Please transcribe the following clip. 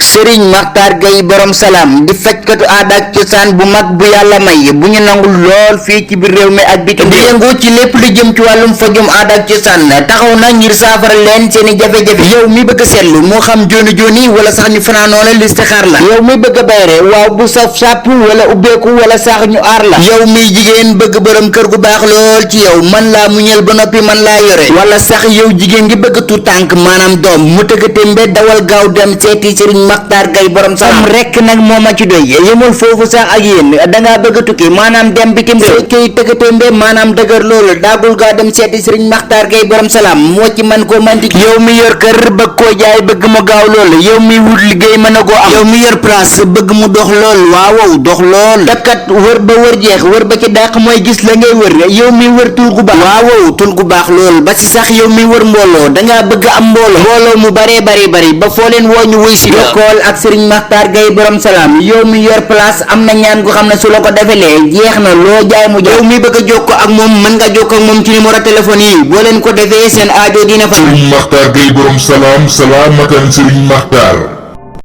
Serigne Makhtar Gueye borom salam di fajkatu aada ak cosaan bu mag bu yàlla may bu ñu nangul lool fii ci biir réew mi ak bitim di yëngu ci lépp lu jëm ci wàllum fajum aada ak cosaan taxaw na ngir saafara leen seeni jafe-jafe yow mi bëgg a seetlu moo xam joni wala sax ñu fanaanoo la listixaar la yow mi bëgg a bayre waaw bu saf sàpp wala ubbeeku wala sax ñu aar la yow mi jigéen bëgg borom kër gu baax lool ci yow man laa muñal ba noppi man laa yore wala sax yow jigéen gi bëgg tu tànk maanaam doom mu tëggatee mbe dawal gaaw dem seeti Serigne Makhtar Gueye borom salam rek nag moo ma ci doy yemul foofu sax ak yéen dangaa bëgg a tukki maanaam dem bitim réew kay tëggatee mbe maanaam dëgër loolu daagul gaa dem seeti Serigne Makhtar Gueye borom salam moo ci man koo manti yow mi yor kër bëgg koo jaay bëgg mu gaaw loolu yow mi wut liggéey mën a koo am yow mi yor place bëgg mu dox lool waaw dox lool takkat wër ba wër jeex wër ba ci dàq mooy gis la ngay wër yow mi wër tul gu baax waaw tul gu baax lool ba ci sax yow mi wër mbooloo dangaa bëgg am mbooloo mu bari ba foo leen woo ñu wuy si jokkool ak Serigne Makhtar Gueye borom salam yow mi yor place am na ñaan gu xam ne su la ko defelee jeex na loo jaay mu yow mi bëgg a jokkoo ak moom mën nga jokkoo ak moom ci numéro téléphone yi boo leen ko defee seen aajo dina fa Serigne Makhtar Gueye borom salam salaamatan Serigne Makhtar